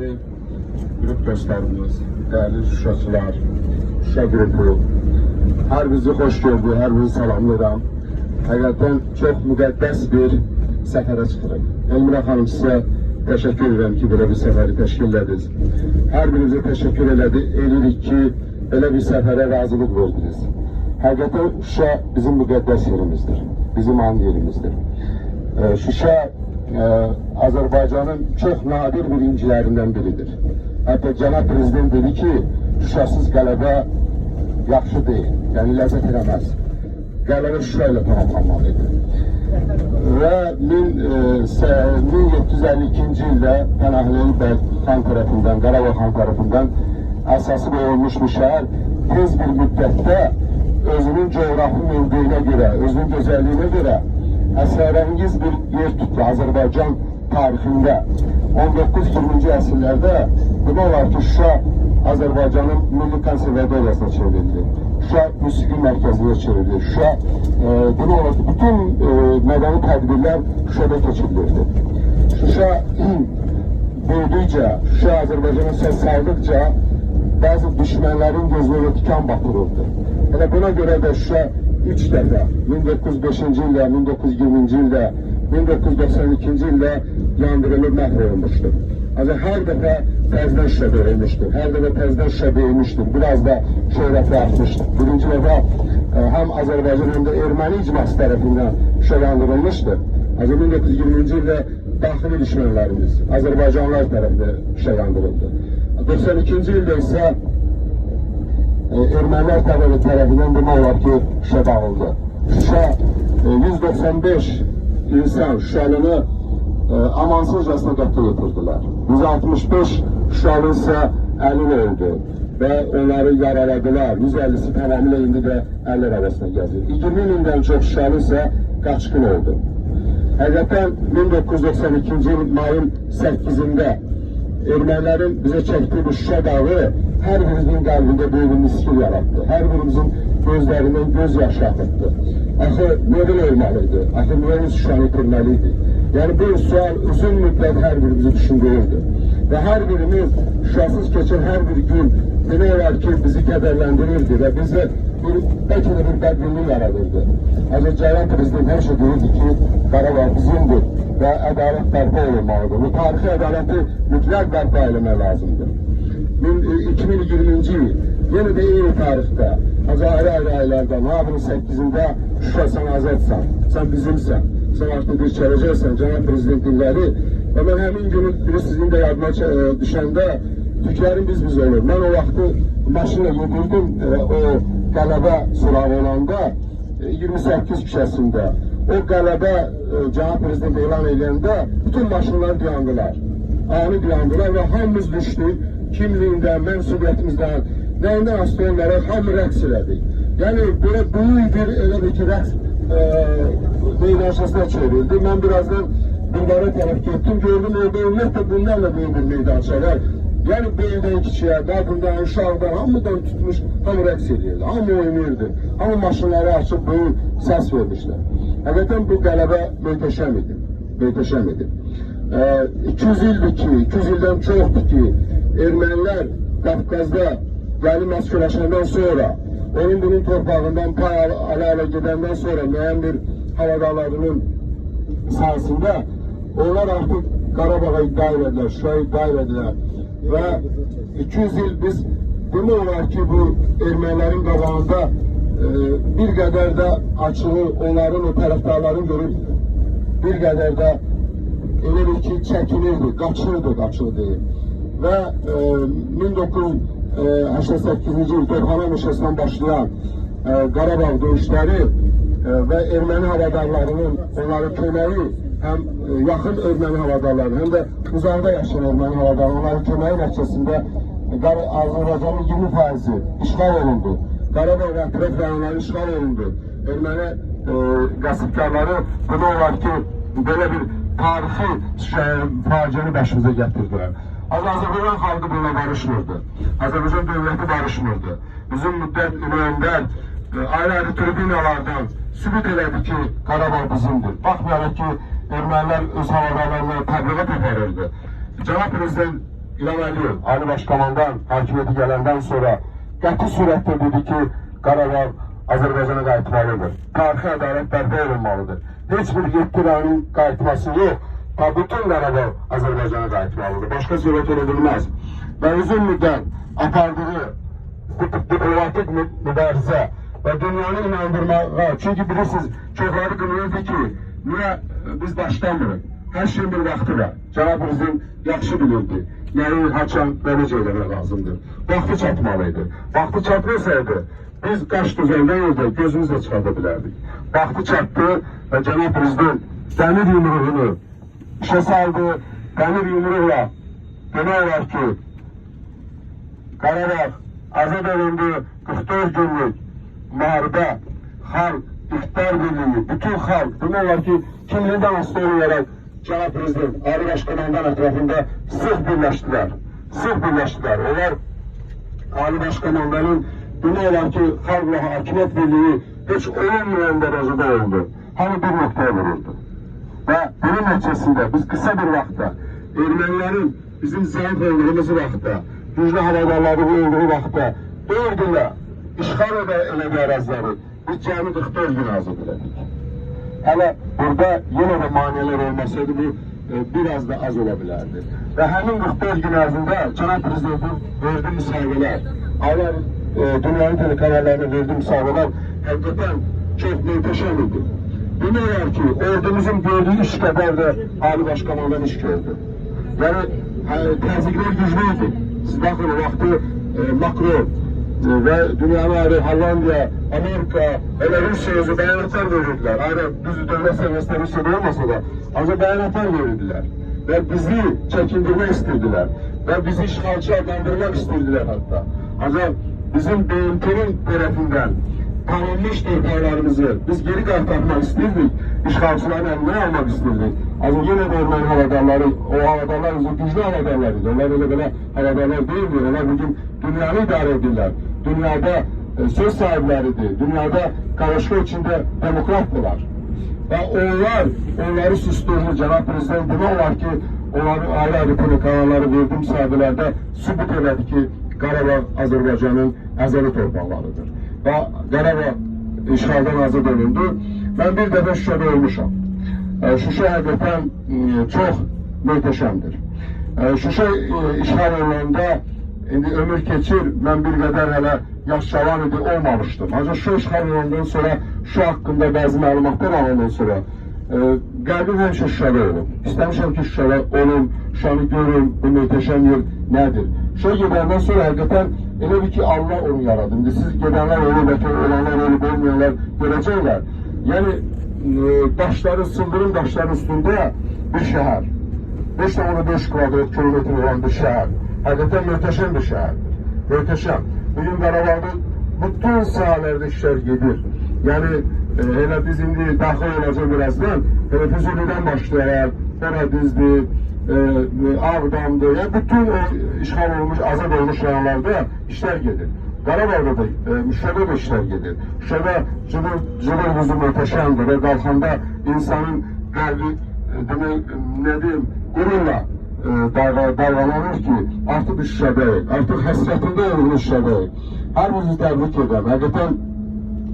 Qrup dostlarımız, değerli Şuşaçılar, Şuşa qrupu, hər bizi xoş gördü, hər bizi salamlayıram. Həqiqətən çox müqəddəs bir səfərə çıxırıq. Elmira xanım, sizə təşəkkür edirəm ki, belə bir səfəri təşkil ediniz. Hər birinizə təşəkkür edirik ki, belə bir səfərə razılıq verdiniz. Həqiqətən Şuşa bizim müqəddəs yerimizdir, bizim an yerimizdir. Şuşa Azərbaycanın çox nadir bir incilərindən biridir. Hətta Cənab Prezident dedi ki, Şuşasız qələbə yaxşı deyil, yəni ləzzət eləməz. Qələbə Şuşa ilə tamamlanmalıdır. Və 1752-ci ildə Pənahlıoğlu bəy xan tərəfindən, Qarabağ xan tərəfindən əsası qoyulmuş bu şəhər tez bir müddətdə özünün coğrafi mövqeyinə görə, özünün gözəlliyinə görə əsrarəngiz bir yer tutdu Azərbaycan tarixində. 19-20-ci əsrlərdə demək olar ki, Şuşa Azərbaycanın milli konservatoriyasına çevrildi. Şuşa musiqi mərkəzinə çevrildi. Şuşa demək olar ki, bütün mədəni tədbirlər Şuşada keçirilirdi. Şuşa böyüdükcə, Şuşa Azərbaycana söz saldıqca bəzi düşmənlərin gözünə tikan batırıldı. Elə buna görə də Şuşa 3 dəfə 1905-ci ildə, 1920-ci ildə, 1992-ci ildə yandırılıb məhv olunmuşdur. Ancaq hər dəfə təzdən Şuşa döyülmüşdür, hər dəfə təzdən Şuşa döyülmüşdür, biraz da şöhrəti artmışdır. Birinci dəfə həm Azərbaycan həm də erməni icması tərəfindən Şuşa yandırılmışdır. Ancaq 1920-ci ildə daxili düşmənlərimiz, Azərbaycanlılar tərəfindən Şuşa yandırıldı. 92-ci ildə isə ermənilər tərəfindən demək olar ki, Şuşa dağıldı. Şuşa 195 insan Şuşalını amansızcasına qətl etdirdilər. 165 Şuşalı isə əlil öldü və onları yaraladılar. 150-si tamamilə indi də əllər arasında gəzir. 20 mindən çox Şuşalı isə qaçqın oldu. Həqiqətən 1992-ci il mayın 8-də ermənilərin bizə çəkdiyi bu Şuşa dağı hər birimizin qəlbində böyük bir miskil yarattı. Hər birimizin gözlərindən göz yaşı axıtdı. Axı nə belə olmalıydı? Axı niyə biz Şuşanı itirməliydik? Yəni bu sual uzun müddət hər birimizi düşündürürdü. Və hər birimiz Şuşasız keçən hər bir gün demək olar ki, bizi kədərləndirirdi və bizə bəlkə də bir bədbinlik yaradırdı. Ancaq Cənab Prezident həmişə deyirdi ki, Qarabağ bizimdir və ədalət bərpa olunmalıdır. Bu tarixi ədaləti mütləq bərpa eləmək lazımdır. 2020-ci il, yenə də eyni tarixdə, ayrı-ayrı aylarda, noyabrın 8-də Şuşa sən azadsan, sən bizimsən, sən artıq bir çərəcəksən, Cənab Prezident dilləri və mən həmin günü sizin də yadıma düşəndə tüklərim biz olur. Mən o vaxtı maşınla gedirdim, o qələbə sırağı olanda 28 küçəsində. O qələbə Cənab Prezident elan edəndə bütün maşınlar dayandılar. Ani dayandılar və hamımız düşdük. Kimliyindən, mənsubiyyətimizdən, nəyindən asılı olaraq hamı rəqs elədik. Yəni, belə böyük bir elə bir ki, rəqs meydançasına çevrildi. Mən birazdan bunlara tərəf getdim, gördüm, orada ümumiyyətlə bunlarla böyük bir meydança var. Yəni, böyüdən kiçiyə, qadından, uşaqdan, hamıdan tutmuş, hamı rəqs edirdi, hamı oynayırdı, hamı maşınları açıb böyük səs vermişlər. Həqiqətən bu qələbə möhtəşəm idi, möhtəşəm idi. 200 ildir ki, 200 ildən çoxdur ki, ermənilər Qafqazda gəlib məskələşəndən sonra, onun bunun torpağından pay ala gedəndən sonra müəyyən bir havadarlarının sayəsində onlar artıq Qarabağa iddia edilər, Şuşaya iddia edilər və 200 il biz demək olar ki, bu ermənilərin qabağında bir qədər də açığı onların o tərəfdarların görüb bir qədər də elə bir ki, çəkinirdi, qaçırdı deyim. Və 1988-ci il Torxana meşəsindən başlayan Qarabağ döyüşləri və erməni havadarlarının onların köməyi, həm yaxın erməni havadarları, həm də uzaqda yaşayan erməni havadarları, onların köməyi nəticəsində Azərbaycanın 20%-i işğal olundu. Qarabağ və ətraf rayonları işğal olundu. Erməni qəsbkarları demək olar ki, belə bir tarixi faciəni başımıza gətirdilər. Azərbaycan xalqı bununla barışmırdı. Azərbaycan dövləti barışmırdı. Uzun müddət ünvəndə ayrı-ayrı tribünalardan sübut elədi ki, Qarabağ bizimdir. Baxmayaraq ki, ermənilər öz havadarlarına təbliğat aparırdı. Cənab Prezident İlham Əliyev, Ali Başkomandan hakimiyyəti gələndən sonra qəti surətdə dedi ki, Qarabağ Azərbaycana qayıtmalıdır. Tarixi ədalət bərpa olunmalıdır. Heç bir 7 rayonun qayıtması yox, bütün Qarabağ Azərbaycana qayıtmalıdır. Başqa surət ola bilməz. Və uzun müddət apardığı diplomatik mübarizə və dünyanı inandırmağa, çünki bilirsiniz, çoxları qınırdı ki, niyə biz başlamırıq? Hər şeyin bir vaxtı var. Cənab Prezident yaxşı bilirdi. Nəyi, haçan və necə eləmək lazımdır. Vaxtı çatmalıydı. Vaxtı çatmasaydı, biz qaş düzəldən yolda gözümüzlə çıxarda bilərdik. Vaxtı çatdı və Cənab Prezident dəmir yumruğunu işə saldı. Dəmir yumruqla demək olar ki, Qarabağ azad olundu, 44 günlük müharibə, xalq, iqtidar birliği, bütün xalq, demək olar ki, kimliyindən asılı olaraq Cənab Prezident, Ali Başkomandan ətrafında sıx birləşdilər. Sıx birləşdilər. Onlar Ali Başkomandanın demək olar ki, xalqla hakimiyyət birliği heç olunmayan dərəcədə oldu. Hani bir noktaya vuruldu. Və bunun nəticəsində biz qısa bir vaxtda ermənilərin bizim zayıf olduğumuz vaxtda, güclü havadarları olduğu vaxtda 4 ilə işğal elədiyi əraziləri biz cəmi 44 gün azad elədik. Hələ burada yenə də maneələr olmasaydı bu biraz da az ola bilərdi. Və həmin 44 gün ərzində Cənab Prezidentin verdiyi müsahibələr, dünyanın telekanallarına verdiyi müsahibələr həqiqətən çox möhtəşəm idi. Demək olar ki, ordumuzun gördüyü iş qədər də Ali Başkomandan iş gördü. Yəni, təzyiqlər güclü idi. Siz baxın, o vaxtı Makro və dünyanın ayrı Hollandiya, Amerika, elə Rusya özü bəyanatlar verirdilər. Ayrı düz dövlət səviyyəsində Rusyada olmasa da, ancaq bəyanatlar verirdilər. Və bizi çəkindirmək istərdilər. Və bizi işğalçı adlandırmaq istərdilər hatta. Ancaq bizim BMT-nin tərəfindən tanınmış torpaqlarımızı biz geri qaytarmaq istəyirdik, işğalçıların əlindən almaq istəyirdik. Ancaq yenə də erməni havadarları, o havadarlar güclü havadarlar idi. Onlar elə belə havadarlar deyildir. Onlar bugün dünyanı idarə edirlər. Dünyada söz sahibləridir. Dünyada qarışqa içində demokratdırlar. Və onları susturdu. Cənab Prezident demək olar ki, onların ayrı-ayrı telekanalları verdiği müsahibələrdə sübut elədi ki, Qarabağ Azərbaycanın əzəli torpaqlarıdır. Və Qarabağ işğaldan azad olundu. Mən bir dəfə Şuşada olmuşam. Şuşa həqiqətən çox möhtəşəmdir. Şuşa işğal olunanda indi ömür keçir, mən bir qədər hələ yaş cavan idi, olmamışdım. Ancaq Şuşa işğal olundan sonra Şuşa haqqında bəzi məlumatlar alandan sonra qəlbim həmişə Şuşada olub. İstəmişəm ki, Şuşada olum, Şuşanı görüm, bu möhtəşəm yer nədir? Şuşa gedəndən sonra həqiqətən elə bir ki, Allah onu yaradı. İndi siz gedənlər olub, bəlkə olanlar olub, olmayanlar görəcəklər. Yəni, daşların, sıldırım daşların üstündə bir şəhər. 5,5 kvadrat kilometre olan bir şəhər. Həqiqətən möhtəşəm bir şəhərdir. Möhtəşəm. Bugün Qarabağda bütün sahələrdə işlər gedir. Yəni, elə biz indi daxil olacaq birazdan, elə Füzulidən başlayaraq, Dərədizdir, Ağdamdır, yəni bütün o işğal olmuş, azad olmuş rayonlarda işlər gedir. Qarabağda da, Şuşada da işlər gedir. Şuşada cıvır huzur möhtəşəmdir və qalxanda insanın qəlbi, demək, nə deyim, qururla davranılır ki, artıq biz Şuşadayıq, artıq həsrətində olduğumuz Şuşadayıq. Hər bizi təbrik edirəm. Həqiqətən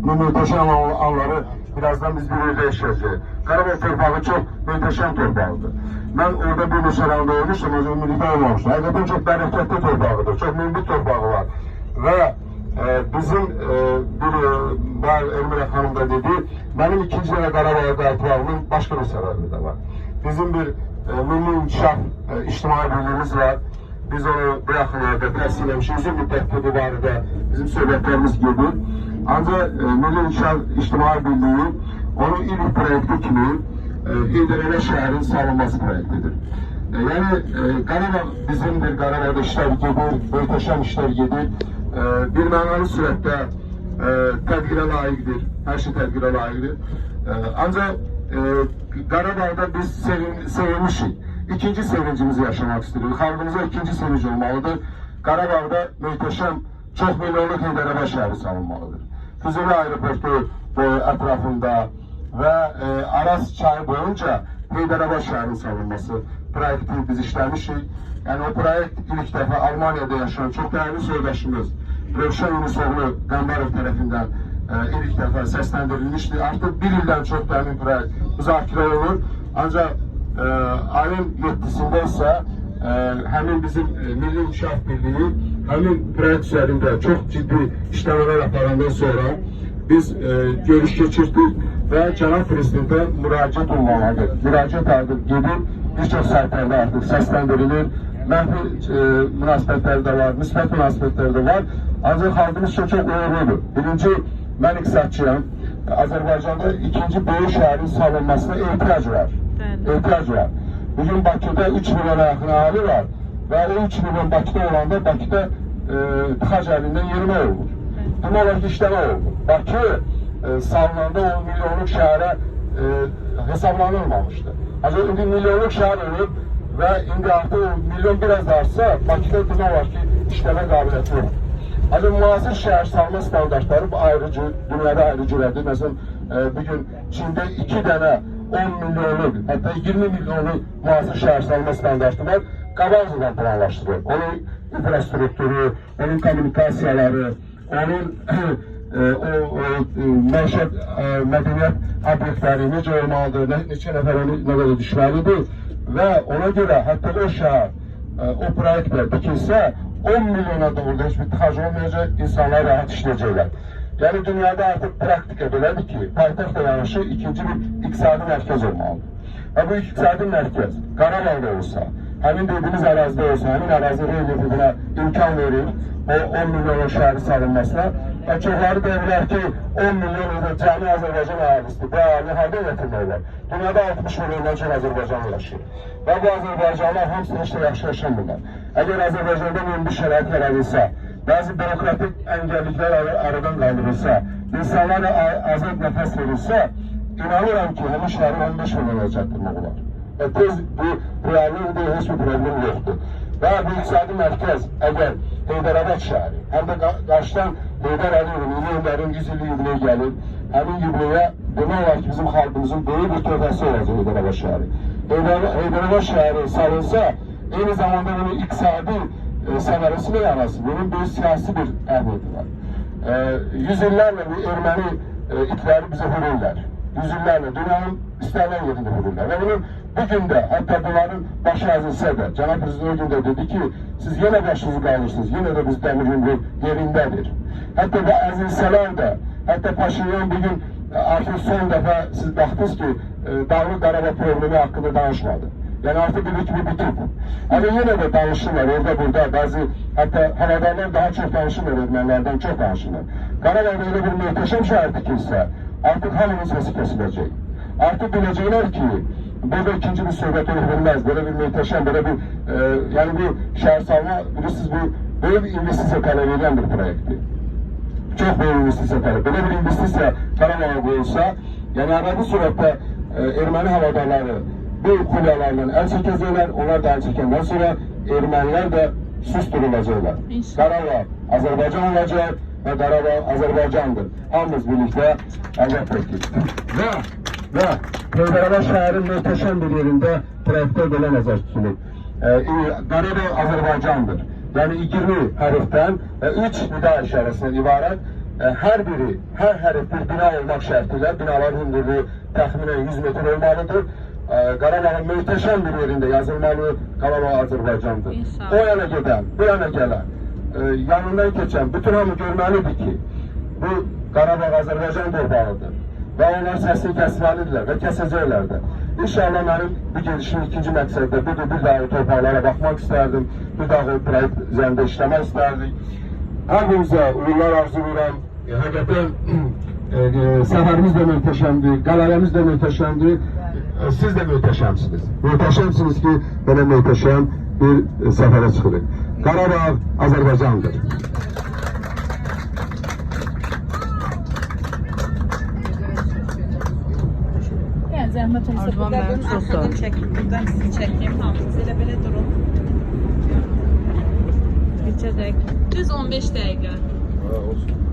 bu möhtəşəm anları birazdan biz bir yerdə yaşayacağıq. Qarabağ torpağı çox möhtəşəm torpağıdır. Mən orada bir neçə rayonda olmuşum, o zaman militär olmamışım. Həqiqətən çox bərəkətli torpağıdır, çox münbit torpağı var. Və bizim Elmira xanım da dedi, benim ikinci dənə Qarabağa qayıtmağımın başqa bir səbəbi də var. Bizim bir milli inkişaf ictimai birliğimiz var. Biz onu bu yaxınlarda təhsil eləmişik. Uzun müddətdir bu barədə bizim söhbətlərimiz gedir. Ancaq milli inkişaf ictimai birliği onun ilk proyekti kimi Heydərələ şəhərin salınması proyektidir. Yəni Qarabağ bizimdir, Qarabağda işlər gedir, möhtəşəm işlər gedir. Bir mənalı sürətdə tədbirə layiqdir, hər şey tədbirə layiqdir. Ancaq Qarabağda biz sevinmişik. İkinci sevincimizi yaşamaq istəyirik. Xalqımıza ikinci sevinç olmalıdır. Qarabağda möhtəşəm, çox milyonluq Heydərələ şəhəri salınmalıdır. Füzuli aeroportu ətrafında və Aras çayı boyunca Heydərələ şəhərin salınması proyekti biz işləmişik Yani o proyekt ilk defa Almanya'da yaşayan çok değerli soydaşımız Rövşen Yunusoglu Qambarov tarafından ilk defa seslendirilmişti. Artık bir ilden çok da emin proyekt müzakere olur. Ancak ayın 7'sinde ise hemin bizim Milli İnşaat Birliği hemin proyekt üzerinde çok ciddi işlemeler yaparandan sonra biz görüş geçirdik ve Cenab Prezident'e müracaat olmamalıdır. Müracaat artık gidip birçok sayfalarda artık seslendirilir. Mənfi münasibətləri de var, müsbət münasibətləri de var. Ancak halkımız çok uğurludur. Birinci, ben iktisatçıyım. Azerbaycan'da ikinci böyük şehrin salınmasına ihtiyaç var. İhtiyaç var. Bugün Bakı'da 3 milyona yakın ahali var. Ve o 3 milyon Bakı'da olanda Bakı'da tıkaç elinden yerine olur. Demək olar ki, işleme oldu. Bakı salınanda 10 milyonluk şehre hesaplanılmamıştı. Ancak indi milyonluk şehir olub ve indi artık milyon biraz da artsa Bakı'da demək var ki, işleme qabiliyyəti yok. Ancaq müasir şehir salma standartları bu ayrıcı, dünyada ayrıcılardır. Mesela bugün Çin'de 2 tane 10 milyonluk, hatta 20 milyonluk müasir şehir salma standartı var. Qabaqcadan planlaşdırır. Onun infrastrukturu, onun kommunikasiyaları, onun məişət, mədəniyyət obyektləri necə olmalıdır, neçə nəfərə nə qədər düşməlidir və ona görə hətta o şəhər, o proyektlər dikilsə 10 milyona da orada heç bir tıxac olmayacaq, insanlar rahat işləyəcəklər. Yəni dünyada artıq praktika belədir ki, paytaxt dayanışı ikinci bir iqtisadi mərkəz olmalıdır. Və bu iqtisadi mərkəz Qarabağda olsa, həmin dediğimiz ərazidə olsa, həmin ərazi relyefi buna imkan verir, o 10 milyonun şəhəri salınmasına və çoxları deyirlər ki, 10 milyon cəmi Azərbaycan əhalisidir. Bu əhali harada yatırmaqlar? Dünyada 60 milyondan çox Azərbaycanlı yaşayır. Və bu Azərbaycanlar hamısı heç də yaxşı yaşamırlar. Əgər Azərbaycanda mümkün şərait yaradılsa, bazı bürokratik əngəlliklər aradan qaldırılsa, insanlara azad nəfəs verilsə, inanıram ki, həmin şəhəri 15 milyona çatdırmaq olar. Tez bu reallıqda heç bir problem yoxdur. Və bu iqtisadi mərkəz əgər Heydərabad şəhəri, həm də qarşıdan Heydər Əliyevin illərin 100 illik yubileyi gəlir, həmin yubileyə demək olar ki, bizim xalqımızın böyük bir töhfəsi olacaq Heydərabad şəhəri. Heydərabad şəhəri salınsa, eyni zamanda bunun iqtisadi səmərəsi və yanası, bunun böyük siyasi bir əhmiyyəti var. Yüzillərlə bu erməni itləri bizə vururlar. Yüzüllərlə dünyanın istənilən yerində vururlar. Və bunun bugün də, hətta bunların başı əzilsə də, Cənab Prezident o gün də dedi ki, siz yenə başınızı qalırsınız, yenə də biz dəmir yumruq yerindədir. Hətta bu əzilsələr də, hətta Paşinyan bugün artıq son dəfə siz baxdınız ki, Dağlıq Qarabağ problemi haqqında danışmadı. Yəni artıq bir kimi bitib. Ama yenə də danışırlar, orada burada bazı, hətta havadarlar daha çox danışırlar, ermənilərdən çox danışırlar. Qarabağda elə bir möhtəşəm şəhər tikilsə, artıq hamının sesi kesiləcək. Artıq biləcəklər ki, burada ikinci bir söhbət olmaz, böyle bir möhtəşəm, böyle bir, yani bu şəhər salma, bilirsiniz bu, böyle bir investisiya tələb edən bir proyektdir. Çok büyük investisiya tələb. Böyle bir investisiya Qarabağ'a qoyulsa, yani arada surətdə erməni havadarları bu kulyalarla el çəkəcəklər, onlar da el çəkəndən sonra ermənilər də susturulacaqlar. Qarabağ Azərbaycan olacaq və Qarabağ Azərbaycandır. Hamımız birlikdə əlbət etdik. Və Heydərabad şəhərin möhtəşəm bir yerində proyektdə belə nəzər tutulur. Qarabağ Azərbaycandır. Yəni 20 hərfdən 3 nida işarəsindən ibarət hər biri, hər hərf bir bina olmaq şərtilə, binaların hündürlüyü təxminən 100 metr olmalıdır. Qarabağın möhtəşəm bir yerində yazılmalı, Qarabağ Azərbaycandır. O yana gedən, bu yana gələn, yanından keçən, bütün hamı görməlidir ki, bu Qarabağ Azərbaycan torpağıdır. Və onlar səsini kəsməlidirlər və kəsəcəklər də. İnşallah mənim bu gedişin ikinci məqsəddə budur, bir daha torpaqlara baxmaq istərdim, bir daha proyekt üzərində işləmək istərdik. Hamımıza uğurlar arzulayıram. Həqiqətən səfərimiz də möhtəşəmdir, qələbəmiz də möhtəşəmdir. Siz də möhtəşəmsiniz. Möhtəşəmsiniz ki, belə möhtəşəm bir səfərə çıxılır. Qarabağ Azərbaycandır. Zəhmət olsa buradan arxadan çəkim, buradan sizi çəkeyim, hamınız elə belə durun. Geçecek. Düz 15 dəqiqə. Olsun.